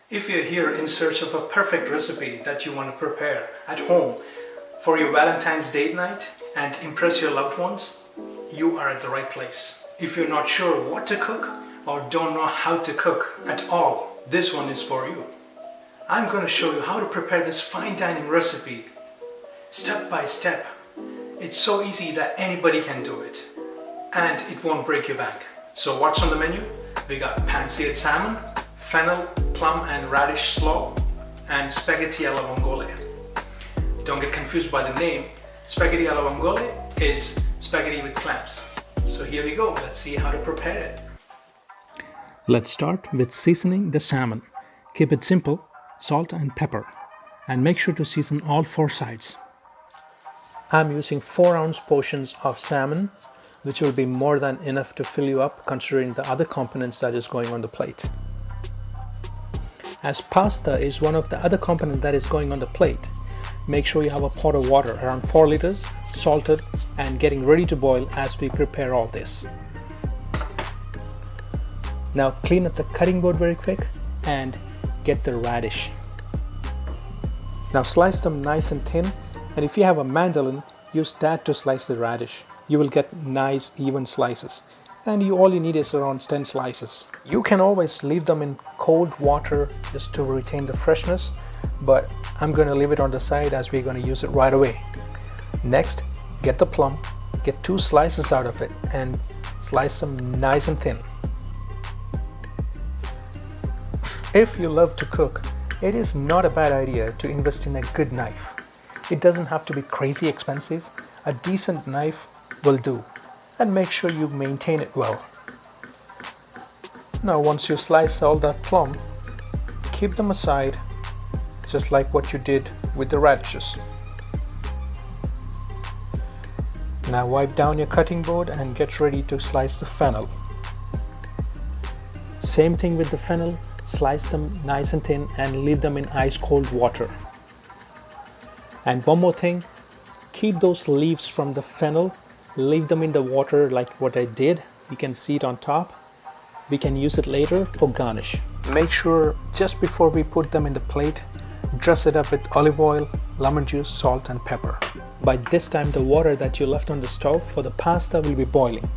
If you're here in search of a perfect recipe that you want to prepare at home for your Valentine's date night and impress your loved ones, you are at the right place. If you're not sure what to cook or don't know how to cook at all, this one is for you. I'm going to show you how to prepare this fine dining recipe step by step. It's so easy that anybody can do it and it won't break your bank. So what's on the menu? We got pan-seared salmon, fennel, plum and radish slaw, and spaghetti alle vongole. Don't get confused by the name. Spaghetti alle vongole is spaghetti with clams. So here we go. Let's see how to prepare it. Let's start with seasoning the salmon. Keep it simple, salt and pepper, and make sure to season all 4 sides. I'm using 4-ounce portions of salmon, which will be more than enough to fill you up considering the other components that is going on the plate. As pasta is one of the other components that is going on the plate, make sure you have a pot of water around 4 liters, salted and getting ready to boil as we prepare all this. Now clean up the cutting board very quick and get the radish. Now slice them nice and thin, and if you have a mandolin, use that to slice the radish. You will get nice even slices, and all you need is around 10 slices. You can always leave them in cold water just to retain the freshness, but I'm going to leave it on the side as we're going to use it right away. Next, get the plum, get 2 slices out of it and slice them nice and thin. If you love to cook, it is not a bad idea to invest in a good knife. It doesn't have to be crazy expensive. A decent knife will do, and make sure you maintain it well. Now once you slice all that plum, keep them aside just like what you did with the radishes. Now wipe down your cutting board and get ready to slice the fennel. Same thing with the fennel, slice them nice and thin and leave them in ice cold water. And one more thing, keep those leaves from the fennel, leave them in the water like what I did. You can see it on top. We can use it later for garnish. Make sure just before we put them in the plate, dress it up with olive oil, lemon juice, salt and pepper. By this time the water that you left on the stove for the pasta will be boiling.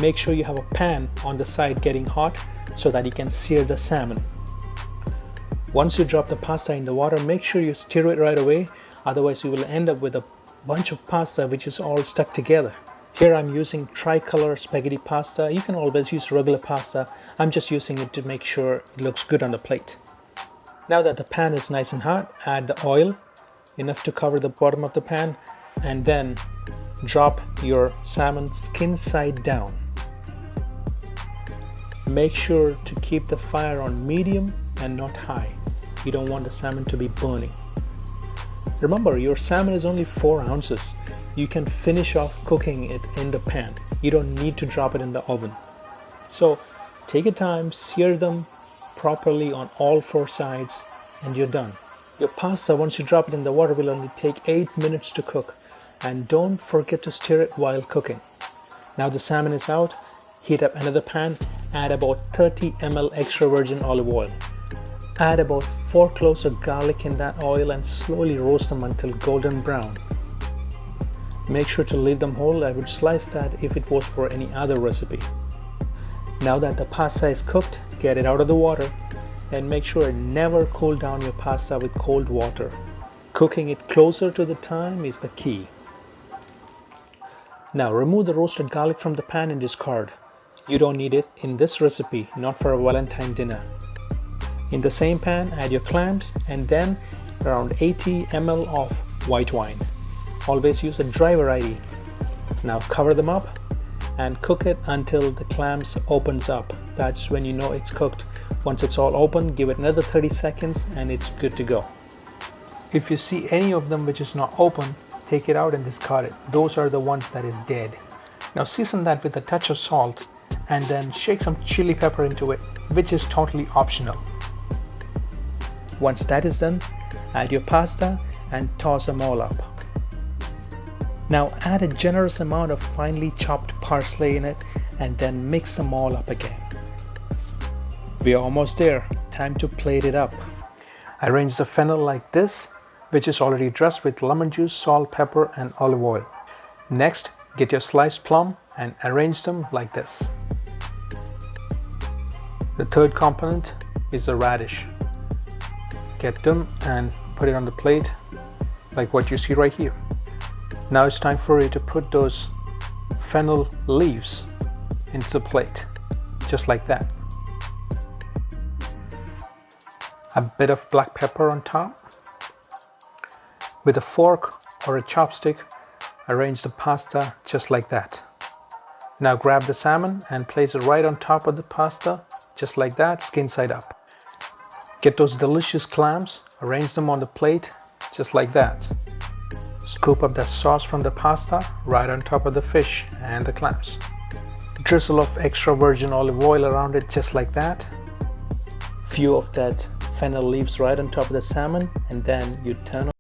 Make sure you have a pan on the side getting hot so that you can sear the salmon. Once you drop the pasta in the water, make sure you stir it right away, otherwise you will end up with a bunch of pasta which is all stuck together. Here I'm using tricolor spaghetti pasta. You can always use regular pasta. I'm just using it to make sure it looks good on the plate. Now that the pan is nice and hot, add the oil, enough to cover the bottom of the pan, and then drop your salmon skin side down. Make sure to keep the fire on medium and not high. You don't want the salmon to be burning. Remember, your salmon is only 4 ounces. You can finish off cooking it in the pan. You don't need to drop it in the oven. So take your time, sear them properly on all 4 sides, and you're done. Your pasta, once you drop it in the water, will only take 8 minutes to cook. And don't forget to stir it while cooking. Now the salmon is out, heat up another pan, add about 30 ml extra virgin olive oil. Add about 4 cloves of garlic in that oil and slowly roast them until golden brown. Make sure to leave them whole. I would slice that if it was for any other recipe. Now that the pasta is cooked, get it out of the water and make sure never cool down your pasta with cold water. Cooking it closer to the time is the key. Now remove the roasted garlic from the pan and discard. You don't need it in this recipe, not for a Valentine dinner. In the same pan, add your clams and then around 80 ml of white wine. Always use a dry variety. Now cover them up and cook it until the clams opens up. That's when you know it's cooked. Once it's all open, give it another 30 seconds and it's good to go. If you see any of them which is not open, take it out and discard it. Those are the ones that is dead. Now season that with a touch of salt and then shake some chili pepper into it, which is totally optional. Once that is done, add your pasta and toss them all up. Now add a generous amount of finely chopped parsley in it and then mix them all up again. We are almost there. Time to plate it up. Arrange the fennel like this, which is already dressed with lemon juice, salt, pepper and olive oil. Next, get your sliced plum and arrange them like this. The third component is the radish. Get them and put it on the plate like what you see right here. Now it's time for you to put those fennel leaves into the plate, just like that. A bit of black pepper on top. With a fork or a chopstick, arrange the pasta just like that. Now grab the salmon and place it right on top of the pasta, just like that, skin side up. Get those delicious clams, arrange them on the plate, just like that. Scoop up that sauce from the pasta right on top of the fish and the clams. Drizzle of extra virgin olive oil around it, just like that. Few of that fennel leaves right on top of the salmon, and then you turn on.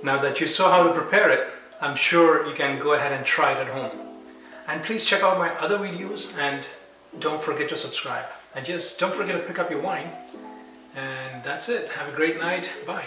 Now that you saw how to prepare it, I'm sure you can go ahead and try it at home. And please check out my other videos and don't forget to subscribe. And just don't forget to pick up your wine. And that's it. Have a great night. Bye.